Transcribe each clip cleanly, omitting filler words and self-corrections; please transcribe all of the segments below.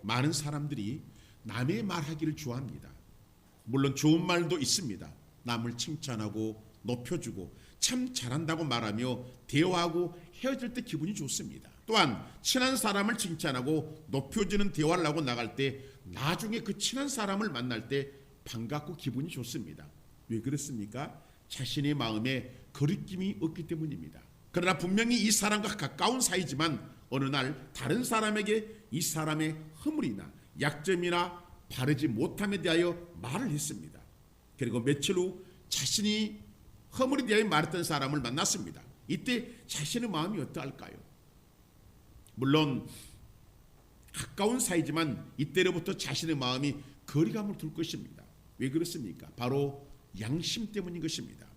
많은 사람들이 남의 말하기를 좋아합니다. 물론 좋은 말도 있습니다. 남을 칭찬하고 높여주고 참 잘한다고 말하며 대화하고 헤어질 때 기분이 좋습니다. 또한 친한 사람을 칭찬하고 높여주는 대화를 하고 나갈 때 나중에 그 친한 사람을 만날 때 반갑고 기분이 좋습니다. 왜 그렇습니까? 자신의 마음에 거리낌이 없기 때문입니다. 그러나 분명히 이 사람과 가까운 사이지만 어느 날 다른 사람에게 이 사람의 허물이나 약점이나 바르지 못함에 대하여 말을 했습니다. 그리고 며칠 후 자신이 허물에 대하여 말했던 사람을 만났습니다. 이때 자신의 마음이 어떠할까요? 물론 가까운 사이지만 이때로부터 자신의 마음이 거리감을 둘 것입니다. 왜 그렇습니까? 바로 양심 때문인 것입니다.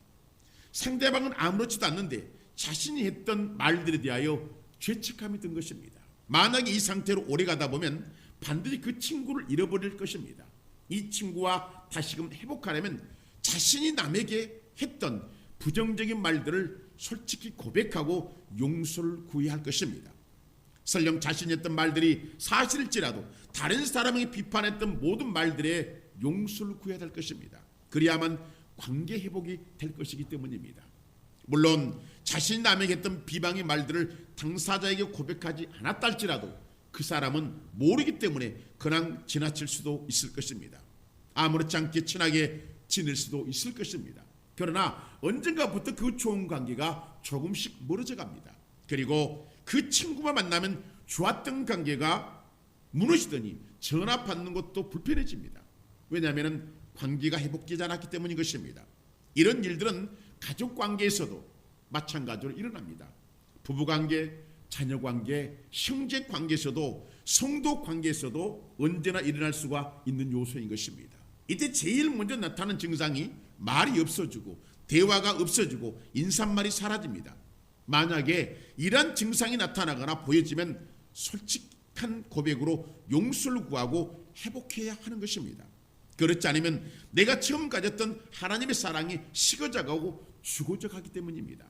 상대방은 아무렇지도 않는데 자신이 했던 말들에 대하여 죄책감이 든 것입니다. 만약에 이 상태로 오래 가다 보면 반드시 그 친구를 잃어버릴 것입니다. 이 친구와 다시금 회복하려면 자신이 남에게 했던 부정적인 말들을 솔직히 고백하고 용서를 구해야 할 것입니다. 설령 자신이 했던 말들이 사실일지라도 다른 사람에게 비판했던 모든 말들에 용서를 구해야 할 것입니다. 그래야만 관계 회복이 될 것이기 때문입니다. 물론 자신이 남에게 했던 비방의 말들을 당사자에게 고백하지 않았다 할지라도 그 사람은 모르기 때문에 그냥 지나칠 수도 있을 것입니다. 아무렇지 않게 친하게 지낼 수도 있을 것입니다. 그러나 언젠가부터 그 좋은 관계가 조금씩 멀어져 갑니다. 그리고 그 친구만 만나면 좋았던 관계가 무너지더니 전화 받는 것도 불편해집니다. 왜냐하면 관계가 회복되지 않았기 때문인 것입니다. 이런 일들은 가족관계에서도 마찬가지로 일어납니다. 부부관계, 자녀관계, 형제관계에서도 성도관계에서도 언제나 일어날 수가 있는 요소인 것입니다. 이때 제일 먼저 나타나는 증상이 말이 없어지고 대화가 없어지고 인사말이 사라집니다. 만약에 이러한 증상이 나타나거나 보여지면 솔직한 고백으로 용서를 구하고 회복해야 하는 것입니다. 그렇지 않으면 내가 처음 가졌던 하나님의 사랑이 식어져가고 죽어져 가기 때문입니다.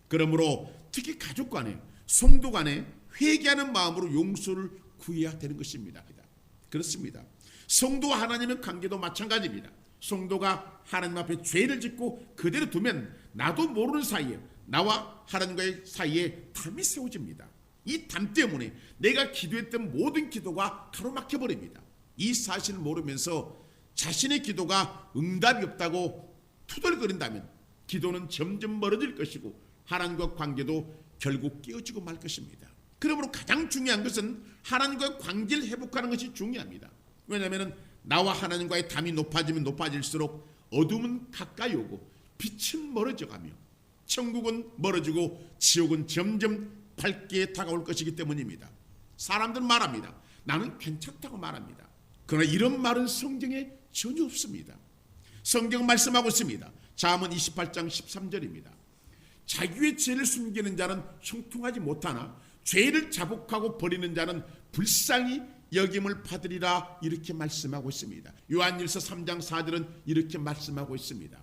그러므로 특히 가족 간에 성도 간에 회개하는 마음으로 용서를 구해야 되는 것입니다. 그렇습니다. 성도와 하나님의 관계도 마찬가지입니다. 성도가 하나님 앞에 죄를 짓고 그대로 두면 나도 모르는 사이에 나와 하나님과의 사이에 담이 세워집니다. 이 담 때문에 내가 기도했던 모든 기도가 가로막혀 버립니다. 이 사실을 모르면서 자신의 기도가 응답이 없다고 투덜거린다면 기도는 점점 멀어질 것이고 하나님과 관계도 결국 깨어지고 말 것입니다. 그러므로 가장 중요한 것은 하나님과의 관계를 회복하는 것이 중요합니다. 왜냐하면 나와 하나님과의 담이 높아지면 높아질수록 어둠은 가까이 오고 빛은 멀어져 가며 천국은 멀어지고 지옥은 점점 밝게 다가올 것이기 때문입니다. 사람들은 말합니다. 나는 괜찮다고 말합니다. 그러나 이런 말은 성경에 전혀 없습니다. 성경 말씀하고 있습니다. 잠언 28장 13절입니다. 자기의 죄를 숨기는 자는 형통하지 못하나 죄를 자복하고 버리는 자는 불쌍히 여김을 받으리라 이렇게 말씀하고 있습니다. 요한일서 3장 4절은 이렇게 말씀하고 있습니다.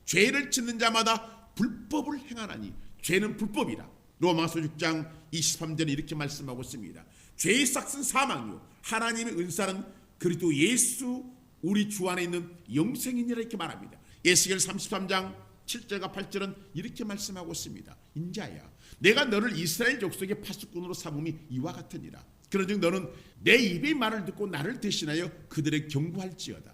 죄를 짓는 자마다 불법을 행하나니 죄는 불법이라. 로마서 6장 23절에 이렇게 말씀하고 있습니다. 죄의 삭은 사망이요 하나님의 은사는 그리스도 예수 우리 주 안에 있는 영생이니라 이렇게 말합니다. 에스겔 33장 7절과 8절은 이렇게 말씀하고 있습니다. 인자야 내가 너를 이스라엘 족속의 파수꾼으로 삼음이 이와 같으니라. 그런즉 너는 내 입의 말을 듣고 나를 대신하여 그들의 경고할지어다.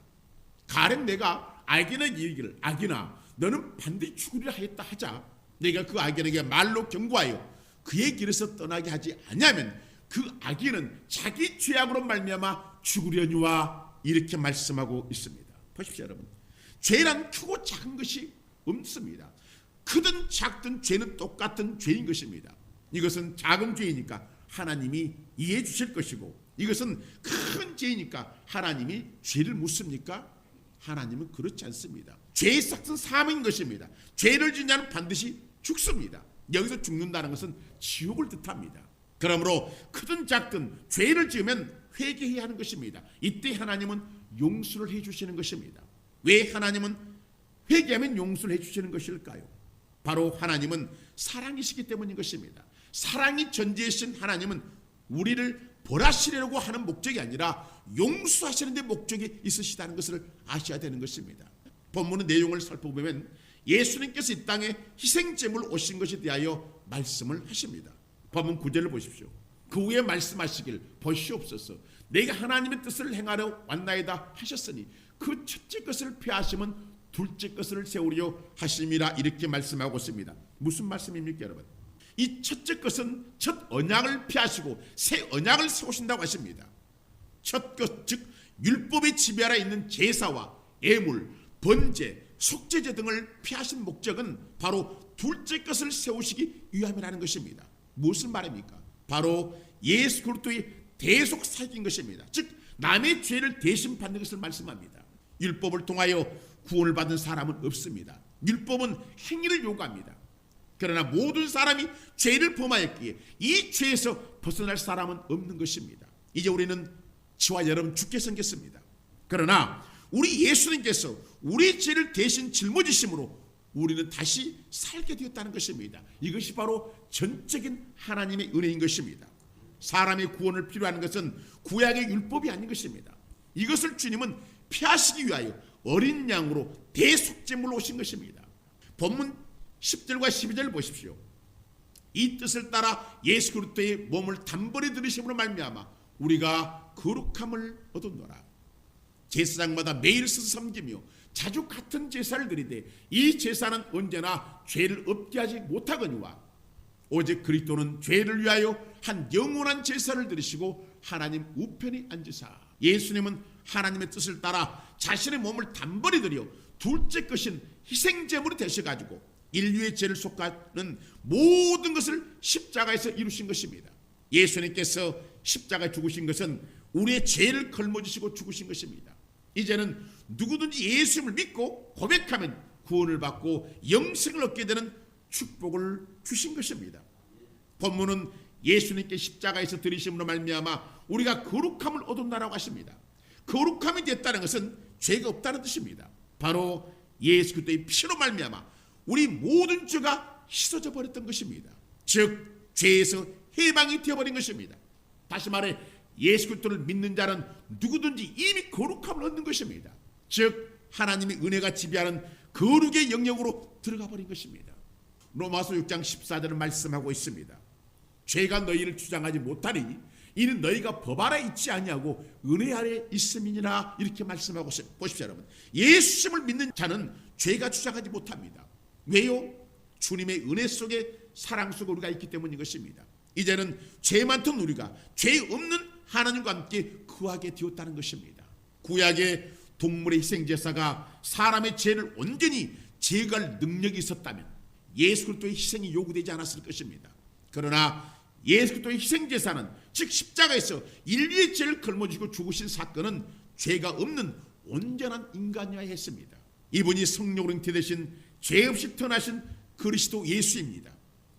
가령 내가 악인에게 이르기를 악인아 너는 반드시 죽으리라 하였다 하자 내가 그 악인에게 말로 경고하여 그의 길에서 떠나게 하지 아니하면 그 악인은 자기 죄악으로 말미암아 죽으려니와 이렇게 말씀하고 있습니다. 보십시오 여러분. 죄란 크고 작은 것이 없습니다. 크든 작든 죄는 똑같은 죄인 것입니다. 이것은 작은 죄이니까 하나님이 이해해 주실 것이고 이것은 큰 죄이니까 하나님이 죄를 묻습니까? 하나님은 그렇지 않습니다. 죄의 삭은 사망인 것입니다. 죄를 지은 자는 반드시 죽습니다. 여기서 죽는다는 것은 지옥을 뜻합니다. 그러므로 크든 작든 죄를 지으면 회개해야 하는 것입니다. 이때 하나님은 용서를 해주시는 것입니다. 왜 하나님은 회개하면 용서를 해주시는 것일까요? 바로 하나님은 사랑이시기 때문인 것입니다. 사랑이 전제이신 하나님은 우리를 벌하시려고 하는 목적이 아니라 용서하시는 데 목적이 있으시다는 것을 아셔야 되는 것입니다. 본문의 내용을 살펴보면 예수님께서 이 땅에 희생제물 오신 것에 대하여 말씀을 하십니다. 본문 9절을 보십시오. 그 후에 말씀하시길 보시옵소서 내가 하나님의 뜻을 행하려 왔나이다 하셨으니 그 첫째 것을 폐하시면 둘째 것을 세우려 하심이라 이렇게 말씀하고 있습니다. 무슨 말씀입니까 여러분? 이 첫째 것은 첫 언약을 폐하시고 새 언약을 세우신다고 하십니다. 첫 것, 즉 율법의 지배 아래 있는 제사와 예물, 번제, 속죄제 등을 폐하신 목적은 바로 둘째 것을 세우시기 위함이라는 것입니다. 무슨 말입니까? 바로 예수 그리스도의 대속 사역인 것입니다. 즉 남의 죄를 대신 받는 것을 말씀합니다. 율법을 통하여 구원을 받은 사람은 없습니다. 율법은 행위를 요구합니다. 그러나 모든 사람이 죄를 범하였기에 이 죄에서 벗어날 사람은 없는 것입니다. 이제 우리는 저와 여러분 주께 생겼습니다. 그러나 우리 예수님께서 우리 죄를 대신 짊어지심으로 우리는 다시 살게 되었다는 것입니다. 이것이 바로 전적인 하나님의 은혜인 것입니다. 사람의 구원을 필요한 것은 구약의 율법이 아닌 것입니다. 이것을 주님은 피하시기 위하여 어린 양으로 대속제물로 오신 것입니다. 본문 10절과 12절을 보십시오. 이 뜻을 따라 예수 그리스도의 몸을 단번에 들으심으로 말미암아 우리가 거룩함을 얻었노라. 제사장마다 매일 서서 섬기며 자주 같은 제사를 드리되 이 제사는 언제나 죄를 없게 하지 못하거니와 오직 그리스도는 죄를 위하여 한 영원한 제사를 드리시고 하나님 우편에 앉으사 예수님은 하나님의 뜻을 따라 자신의 몸을 단번에 드려 둘째 것인 희생제물이 되셔가지고 인류의 죄를 속하는 모든 것을 십자가에서 이루신 것입니다. 예수님께서 십자가에 죽으신 것은 우리의 죄를 걸머지시고 죽으신 것입니다. 이제는 누구든지 예수님을 믿고 고백하면 구원을 받고 영생을 얻게 되는 축복을 주신 것입니다. 본문은 예수님께 십자가에서 들이심으로 말미암아 우리가 거룩함을 얻었다라고 하십니다. 거룩함이 됐다는 것은 죄가 없다는 뜻입니다. 바로 예수 그리스도의 피로 말미암아 우리 모든 죄가 씻어져 버렸던 것입니다. 즉 죄에서 해방이 되어버린 것입니다. 다시 말해 예수 그리스도를 믿는 자는 누구든지 이미 거룩함을 얻는 것입니다. 즉 하나님의 은혜가 지배하는 거룩의 영역으로 들어가 버린 것입니다. 로마서 6장 14절은 말씀하고 있습니다. 죄가 너희를 주장하지 못하니 이는 너희가 법 아래 있지 아니하고 은혜 아래 있음이니라 이렇게 말씀하고 보십시오. 여러분 예수님을 믿는 자는 죄가 주장하지 못합니다. 왜요? 주님의 은혜 속에 사랑 속에 우리가 있기 때문인 것입니다. 이제는 죄 많던 우리가 죄 없는 하나님과 함께 거하게 되었다는 것입니다. 구약의 동물의 희생제사가 사람의 죄를 온전히 제거할 능력이 있었다면 예수 그리스도의 희생이 요구되지 않았을 것입니다. 그러나 예수 그리스도의 희생제사는 즉 십자가에서 인류의 죄를 걸머쥐고 죽으신 사건은 죄가 없는 온전한 인간이어야 했습니다. 이분이 성령으로 잉태되신 죄 없이 태어나신 그리스도 예수입니다.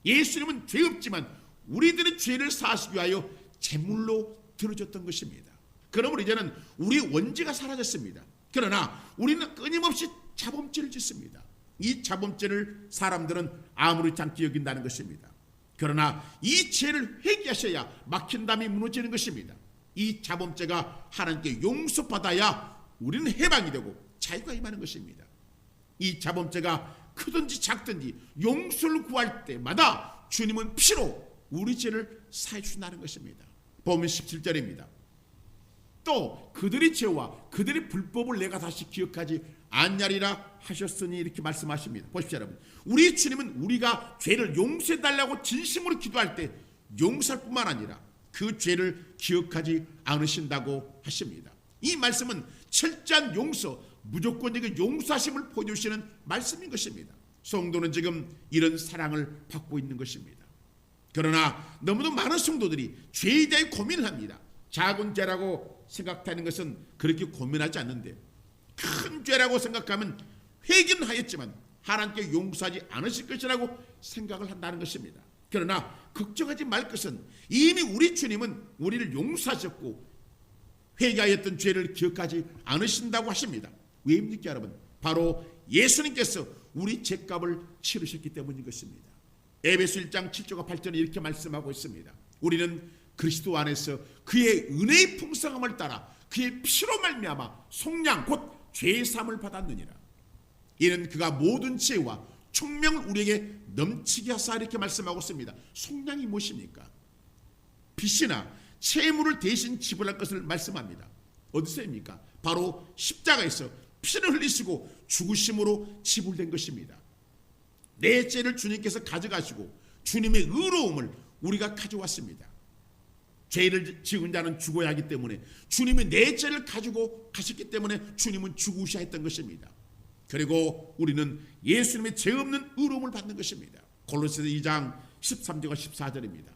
예수님은 죄 없지만 우리들의 죄를 사하시기 위하여 제물로 들어졌던 것입니다. 그러므로 이제는 우리 원죄가 사라졌습니다. 그러나 우리는 끊임없이 자범죄를 짓습니다. 이 자범죄를 사람들은 아무렇지 않게 여긴다는 것입니다. 그러나 이 죄를 회개하셔야 막힌 담이 무너지는 것입니다. 이 자범죄가 하나님께 용서받아야 우리는 해방이 되고 자유가 임하는 것입니다. 이 자범죄가 크든지 작든지 용서를 구할 때마다 주님은 피로 우리 죄를 사해 주신다는 것입니다. 보면 17절입니다. 또 그들의 죄와 그들의 불법을 내가 다시 기억하지 않냐리라 하셨으니 이렇게 말씀하십니다. 보십시오 여러분. 우리 주님은 우리가 죄를 용서해달라고 진심으로 기도할 때 용서할 뿐만 아니라 그 죄를 기억하지 않으신다고 하십니다. 이 말씀은 철저한 용서, 무조건적인 용서하심을 보여주시는 말씀인 것입니다. 성도는 지금 이런 사랑을 받고 있는 것입니다. 그러나 너무도 많은 성도들이 죄에 대해 고민을 합니다. 작은 죄라고 생각하는 것은 그렇게 고민하지 않는데 큰 죄라고 생각하면 회개는 하였지만 하나님께 용서하지 않으실 것이라고 생각을 한다는 것입니다. 그러나 걱정하지 말 것은 이미 우리 주님은 우리를 용서하셨고 회개하였던 죄를 기억하지 않으신다고 하십니다. 왜입니까 여러분? 바로 예수님께서 우리 죄값을 치르셨기 때문인 것입니다. 에베소 1장 7절과 8절에 이렇게 말씀하고 있습니다. 우리는 그리스도 안에서 그의 은혜의 풍성함을 따라 그의 피로 말미암아 속량 곧 죄의 사함을 받았느니라. 이는 그가 모든 지혜와 총명을 우리에게 넘치게 하사 이렇게 말씀하고 있습니다. 속량이 무엇입니까? 빚이나 채무를 대신 지불할 것을 말씀합니다. 어디서입니까? 바로 십자가에서 피를 흘리시고 죽으심으로 지불된 것입니다. 내 죄를 주님께서 가져가시고 주님의 의로움을 우리가 가져왔습니다. 죄를 지은 자는 죽어야 하기 때문에 주님이 내 죄를 가지고 가셨기 때문에 주님은 죽으셔야 했던 것입니다. 그리고 우리는 예수님의 죄 없는 의로움을 받는 것입니다. 골로새서 2장 13절과 14절입니다.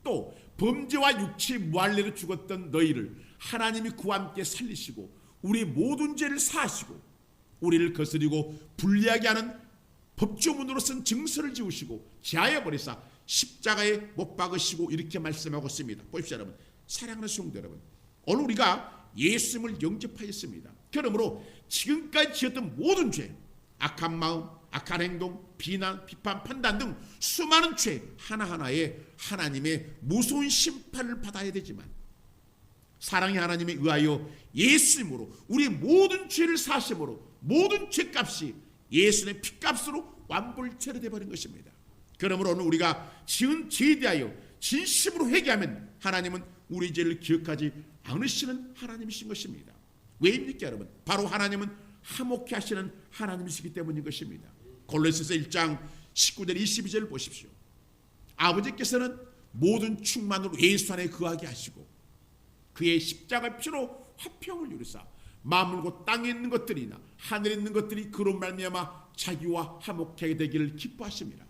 또 범죄와 육체의 무할례로 죽었던 너희를 하나님이 그와 함께 살리시고 우리 모든 죄를 사하시고 우리를 거스리고 불리하게 하는 법조문으로 쓴 증서를 지우시고 제하여 버리사 십자가에 못 박으시고 이렇게 말씀하고 있습니다. 보십시오 여러분. 사랑하는 성도 여러분, 오늘 우리가 예수님을 영접하였습니다. 그러므로 지금까지 지었던 모든 죄, 악한 마음, 악한 행동, 비난, 비판, 판단 등 수많은 죄 하나하나에 하나님의 무서운 심판을 받아야 되지만 사랑의 하나님에 의하여 예수님으로 우리 모든 죄를 사심으로 모든 죄값이 예수님의 피값으로 완불 체결되어 버린 것입니다. 그러므로 오늘 우리가 지은 죄에 대하여 진심으로 회개하면 하나님은 우리 죄를 기억하지 않으시는 하나님이신 것입니다. 왜입니까 여러분? 바로 하나님은 화목케 하시는 하나님이시기 때문인 것입니다. 골로새서 1장 19절 22절 보십시오. 아버지께서는 모든 충만으로 예수 안에 거하게 하시고 그의 십자가 피로 화평을 이루사 만물과 땅에 있는 것들이나 하늘에 있는 것들이 그로 말미암아 자기와 화목하게 되기를 기뻐하십니다.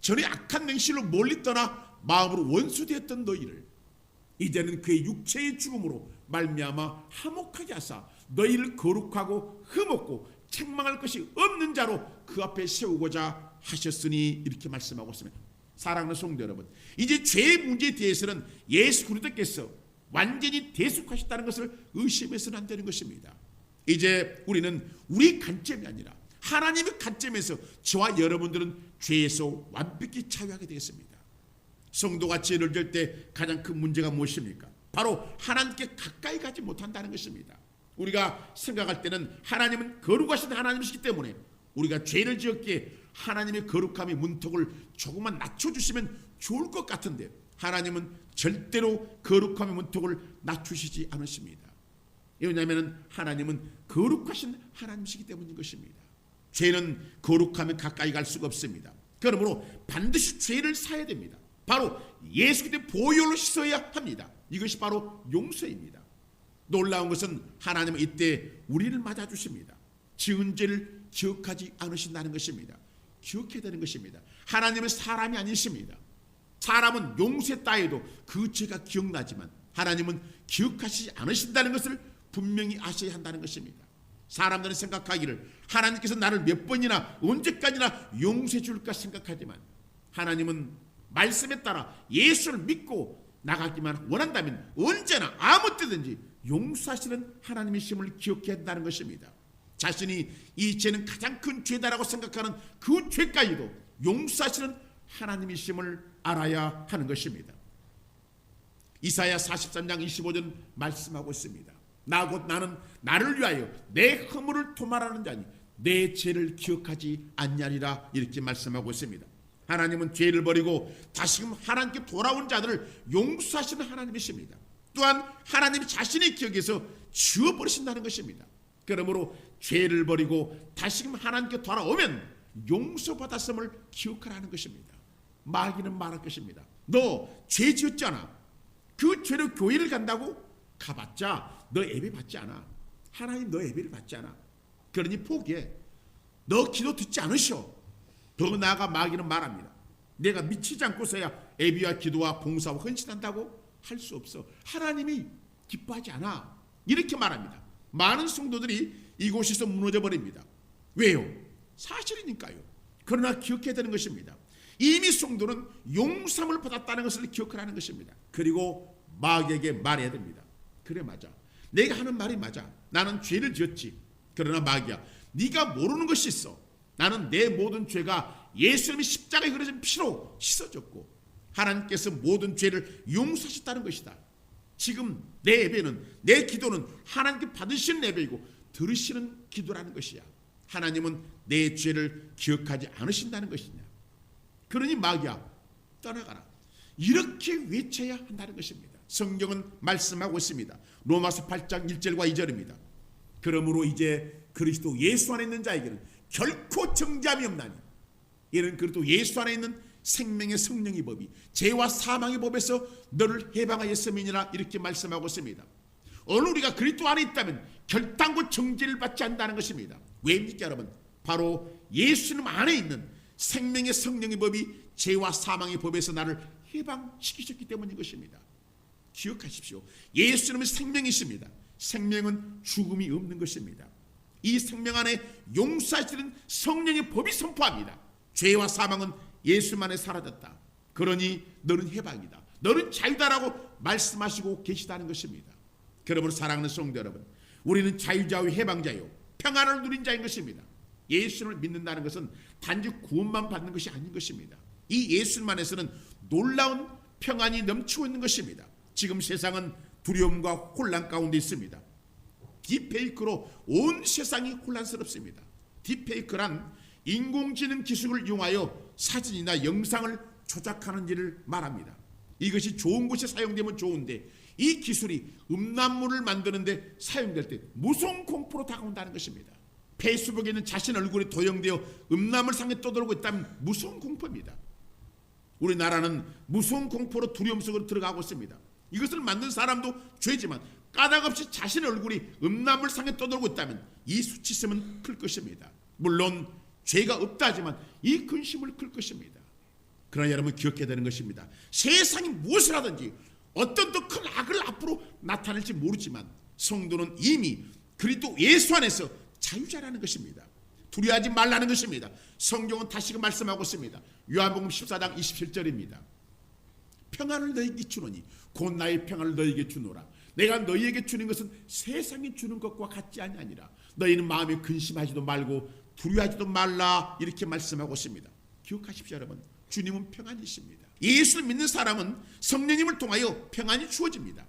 전에 악한 맹실로 멀리 떠나 마음으로 원수되었던 너희를 이제는 그의 육체의 죽음으로 말미암아 화목하게 하사 너희를 거룩하고 흠없고 책망할 것이 없는 자로 그 앞에 세우고자 하셨으니 이렇게 말씀하고 있습니다. 사랑하는 성도 여러분, 이제 죄의 문제에 대해서는 예수 그리스도께서 완전히 대속하셨다는 것을 의심해서는 안 되는 것입니다. 이제 우리는 우리 관점이 아니라 하나님의 관점에서 저와 여러분들은 죄에서 완벽히 자유하게 되겠습니다. 성도가 죄를 지을 때 가장 큰 문제가 무엇입니까? 바로 하나님께 가까이 가지 못한다는 것입니다. 우리가 생각할 때는 하나님은 거룩하신 하나님이시기 때문에 우리가 죄를 지었기에 하나님의 거룩함의 문턱을 조금만 낮춰주시면 좋을 것 같은데 하나님은 절대로 거룩함의 문턱을 낮추시지 않으십니다. 왜냐하면 하나님은 거룩하신 하나님이시기 때문인 것입니다. 죄는 거룩함에 가까이 갈 수가 없습니다. 그러므로 반드시 죄를 사야 됩니다. 바로 예수 그리스도의 보혈로 씻어야 합니다. 이것이 바로 용서입니다. 놀라운 것은 하나님은 이때 우리를 맞아주십니다. 지은 죄를 기억하지 않으신다는 것입니다. 기억해야 되는 것입니다. 하나님은 사람이 아니십니다. 사람은 용서했다 해도 그 죄가 기억나지만 하나님은 기억하시지 않으신다는 것을 분명히 아셔야 한다는 것입니다. 사람들은 생각하기를 하나님께서 나를 몇 번이나 언제까지나 용서해 줄까 생각하지만 하나님은 말씀에 따라 예수를 믿고 나가기만 원한다면 언제나 아무 때든지 용서하시는 하나님이심을 기억해야 한다는 것입니다. 자신이 이 죄는 가장 큰 죄다라고 생각하는 그 죄까지도 용서하시는 하나님이심을 알아야 하는 것입니다. 이사야 43장 25절 말씀하고 있습니다. 나 곧 나는 나를 위하여 내 허물을 도말하는 자니 내 죄를 기억하지 않냐리라 이렇게 말씀하고 있습니다. 하나님은 죄를 버리고 다시금 하나님께 돌아온 자들을 용서하시는 하나님이십니다. 또한 하나님 자신의 기억에서 지워버리신다는 것입니다. 그러므로 죄를 버리고 다시금 하나님께 돌아오면 용서받았음을 기억하라는 것입니다. 마귀는 말할 것입니다. 너 죄 지었잖아. 그 죄로 교회를 간다고? 가봤자 너 예배 받지 않아. 하나님 너 예배를 받지 않아. 그러니 포기해. 너 기도 듣지 않으셔. 더 나아가 마귀는 말합니다. 내가 미치지 않고서야 예배와 기도와 봉사와 헌신한다고? 할 수 없어. 하나님이 기뻐하지 않아. 이렇게 말합니다. 많은 성도들이 이곳에서 무너져 버립니다. 왜요? 사실이니까요. 그러나 기억해야 되는 것입니다. 이미 성도는 용서함을 받았다는 것을 기억하라는 것입니다. 그리고 마귀에게 말해야 됩니다. 그래 맞아. 내가 하는 말이 맞아. 나는 죄를 지었지. 그러나 마귀야, 네가 모르는 것이 있어. 나는 내 모든 죄가 예수님이 십자가에 흘려진 피로 씻어졌고 하나님께서 모든 죄를 용서하셨다는 것이다. 지금 내 예배는, 내 기도는 하나님께 받으시는 예배이고 들으시는 기도라는 것이야. 하나님은 내 죄를 기억하지 않으신다는 것이냐. 그러니 마귀야, 떠나가라. 이렇게 외쳐야 한다는 것입니다. 성경은 말씀하고 있습니다. 로마서 8장 1절과 2절입니다. 그러므로 이제 그리스도 예수 안에 있는 자에게는 결코 정죄함이 없나니 이는 그리스도 예수 안에 있는 생명의 성령의 법이 죄와 사망의 법에서 너를 해방하였음이니라. 이렇게 말씀하고 있습니다. 어느 우리가 그리스도 안에 있다면 결단코 정죄를 받지 않는다는 것입니다. 왜입니까 여러분? 바로 예수님 안에 있는 생명의 성령의 법이 죄와 사망의 법에서 나를 해방시키셨기 때문인 것입니다. 기억하십시오. 예수님은 생명이십니다. 생명은 죽음이 없는 것입니다. 이 생명 안에 용서하시는 성령의 법이 선포합니다. 죄와 사망은 예수님 안에 사라졌다. 그러니 너는 해방이다. 너는 자유다라고 말씀하시고 계시다는 것입니다. 그러므로 사랑하는 성도 여러분, 우리는 자유자요 해방자요 평안을 누린 자인 것입니다. 예수님을 믿는다는 것은 단지 구원만 받는 것이 아닌 것입니다. 이 예수님 안에서는 놀라운 평안이 넘치고 있는 것입니다. 지금 세상은 두려움과 혼란 가운데 있습니다. 딥페이크로 온 세상이 혼란스럽습니다. 딥페이크란 인공지능 기술을 이용하여 사진이나 영상을 조작하는 일을 말합니다. 이것이 좋은 곳에 사용되면 좋은데 이 기술이 음란물을 만드는데 사용될 때 무서운 공포로 다가온다는 것입니다. 페이스북에는 자신 얼굴이 도용되어 음란물 상에 떠돌고 있다면 무서운 공포입니다. 우리나라는 무서운 공포로 두려움 속으로 들어가고 있습니다. 이것을 만든 사람도 죄지만 까닭없이 자신의 얼굴이 음란물 상에 떠돌고 있다면 이 수치심은 클 것입니다. 물론 죄가 없다 하지만 이 근심을 클 것입니다. 그러나 여러분 기억해야 되는 것입니다. 세상이 무엇을 하든지 어떤 더 큰 악을 앞으로 나타낼지 모르지만 성도는 이미 그리스도 예수 안에서 자유자라는 것입니다. 두려워하지 말라는 것입니다. 성경은 다시금 말씀하고 있습니다. 요한복음 14장 27절입니다. 평안을 너희에게 주노니 곧 나의 평안을 너희에게 주노라. 내가 너희에게 주는 것은 세상이 주는 것과 같지 아니하니라. 너희는 마음에 근심하지도 말고 두려워하지도 말라. 이렇게 말씀하고 있습니다. 기억하십시오 여러분. 주님은 평안이십니다. 예수를 믿는 사람은 성령님을 통하여 평안이 주어집니다.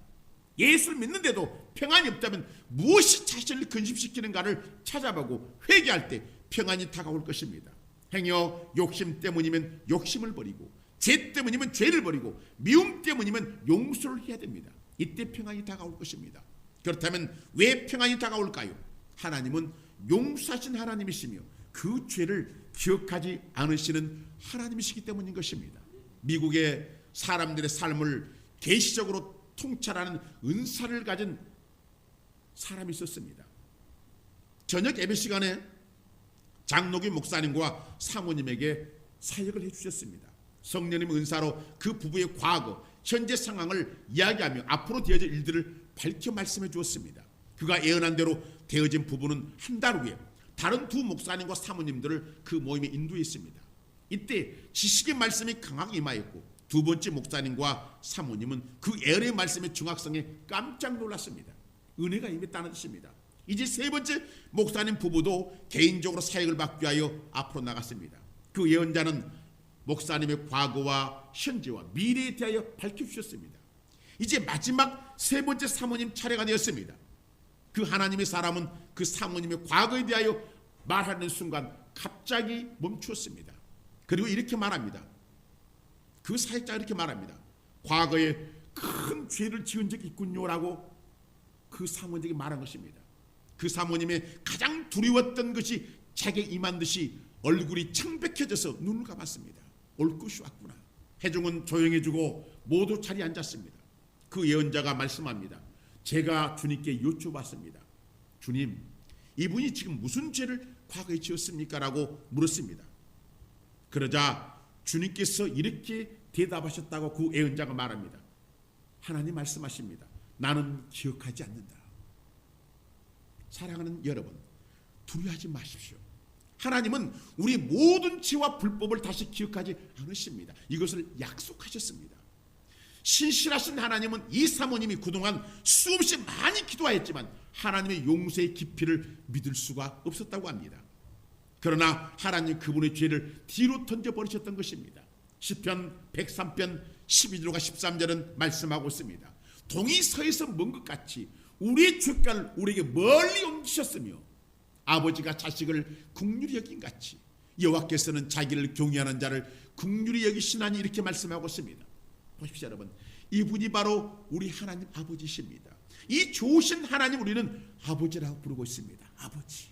예수를 믿는데도 평안이 없다면 무엇이 자신을 근심시키는가를 찾아보고 회개할 때 평안이 다가올 것입니다. 행여 욕심 때문이면 욕심을 버리고 죄 때문이면 죄를 버리고 미움 때문이면 용서를 해야 됩니다. 이때 평안이 다가올 것입니다. 그렇다면 왜 평안이 다가올까요? 하나님은 용서하신 하나님이시며 그 죄를 기억하지 않으시는 하나님이시기 때문인 것입니다. 미국의 사람들의 삶을 계시적으로 통찰하는 은사를 가진 사람이 있었습니다. 저녁 예배 시간에 장로교 목사님과 사모님에게 사역을 해주셨습니다. 성령님 은사로 그 부부의 과거, 현재 상황을 이야기하며 앞으로 되어질 일들을 밝혀 말씀해 주었습니다. 그가 예언한 대로 되어진 부부는 한 달 후에 다른 두 목사님과 사모님들을 그 모임에 인도했습니다. 이때 지식의 말씀이 강하게 임하였고 두 번째 목사님과 사모님은 그 예언의 말씀의 정확성에 깜짝 놀랐습니다. 은혜가 임했다는 뜻입니다. 이제 세 번째 목사님 부부도 개인적으로 사역을 받기 위하여 앞으로 나갔습니다. 그 예언자는 목사님의 과거와 현재와 미래에 대하여 밝혀주셨습니다. 이제 마지막 세 번째 사모님 차례가 되었습니다. 그 하나님의 사람은 그 사모님의 과거에 대하여 말하는 순간 갑자기 멈추었습니다. 그리고 이렇게 말합니다. 그 사역자가 이렇게 말합니다. 과거에 큰 죄를 지은 적이 있군요라고 그 사모님에게 말한 것입니다. 그 사모님의 가장 두려웠던 것이 자기에 임한 듯이 얼굴이 청백해져서 눈을 감았습니다. 올 것이 왔구나. 회중은 조용해지고 모두 자리에 앉았습니다. 그 예언자가 말씀합니다. 제가 주님께 여쭤봤습니다. 주님, 이분이 지금 무슨 죄를 과거에 지었습니까? 라고 물었습니다. 그러자 주님께서 이렇게 대답하셨다고 그 예언자가 말합니다. 하나님 말씀하십니다. 나는 기억하지 않는다. 사랑하는 여러분, 두려워하지 마십시오. 하나님은 우리 모든 죄와 불법을 다시 기억하지 않으십니다. 이것을 약속하셨습니다. 신실하신 하나님은 이 사모님이 그동안 수없이 많이 기도하였지만 하나님의 용서의 깊이를 믿을 수가 없었다고 합니다. 그러나 하나님 그분의 죄를 뒤로 던져버리셨던 것입니다. 시편 103편 12절과 13절은 말씀하고 있습니다. 동이 서에서 먼 것 같이 우리의 주가를 우리에게 멀리 옮기셨으며 아버지가 자식을 긍휼히 여긴 같이 여호와께서는 자기를 경외하는 자를 긍휼히 여기시나니 이렇게 말씀하고 있습니다. 보십시오 여러분, 이분이 바로 우리 하나님 아버지십니다. 이 좋으신 하나님 우리는 아버지라고 부르고 있습니다. 아버지.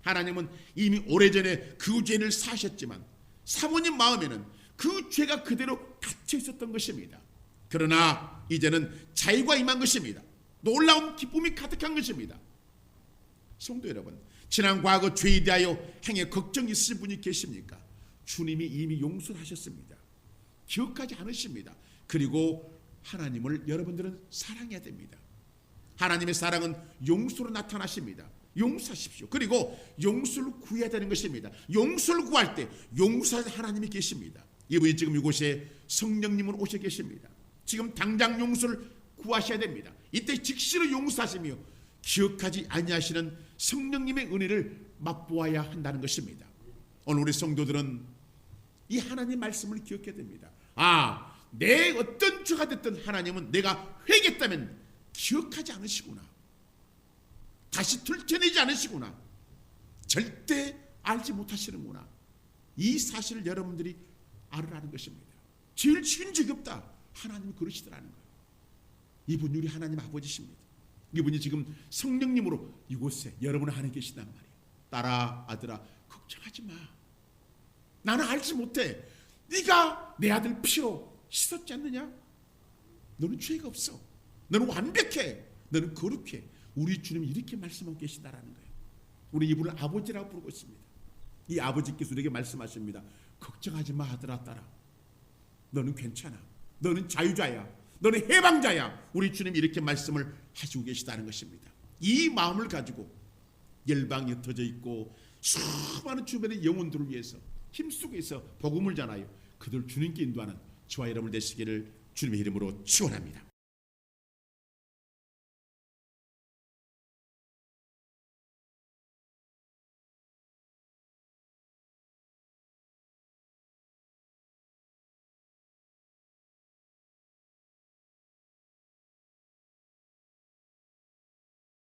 하나님은 이미 오래전에 그 죄를 사셨지만 사모님 마음에는 그 죄가 그대로 갇혀 있었던 것입니다. 그러나 이제는 자유가 임한 것입니다. 놀라운 기쁨이 가득한 것입니다. 성도 여러분, 지난 과거 죄에 대하여 행해 걱정이 있으신 분이 계십니까? 주님이 이미 용서하셨습니다. 기억하지 않으십니다. 그리고 하나님을 여러분들은 사랑해야 됩니다. 하나님의 사랑은 용서로 나타나십니다. 용서하십시오. 그리고 용서를 구해야 되는 것입니다. 용서를 구할 때 용서하는 하나님이 계십니다. 이분이 지금 이곳에 성령님은 오셔 계십니다. 지금 당장 용서를 구하셔야 됩니다. 이때 즉시로 용서하시며 기억하지 아니하시는 성령님의 은혜를 맛보아야 한다는 것입니다. 오늘 우리 성도들은 이 하나님 말씀을 기억해야 됩니다. 내 어떤 죄가 됐든 하나님은 내가 회개했다면 기억하지 않으시구나. 다시 들춰내지 않으시구나. 절대 알지 못하시는구나. 이 사실을 여러분들이 알으라는 것입니다. 제일 쉬운 적이 없다. 하나님이 그러시더라는 거예요. 이분이 우리 하나님 아버지십니다. 이분이 지금 성령님으로 이곳에 여러분 안에 계시단 말이에요. 딸아, 아들아, 걱정하지 마. 나는 알지 못해. 네가 내 아들 피로 씻었지 않느냐? 너는 죄가 없어. 너는 완벽해. 너는 거룩해. 우리 주님이 이렇게 말씀하고 계시다라는 거예요. 우리 이분을 아버지라고 부르고 있습니다. 이 아버지께서 우리에게 말씀하십니다. 걱정하지 마, 아들아, 딸아. 너는 괜찮아. 너는 자유자야. 너는 해방자야. 우리 주님이 이렇게 말씀을 하시고 계시다는 것입니다. 이 마음을 가지고 열방이 흩어져 있고 수많은 주변의 영혼들을 위해서 힘쓰고서 복음을 전하여 그들 주님께 인도하는 저와 여러분 되시기를 주님의 이름으로 축원합니다.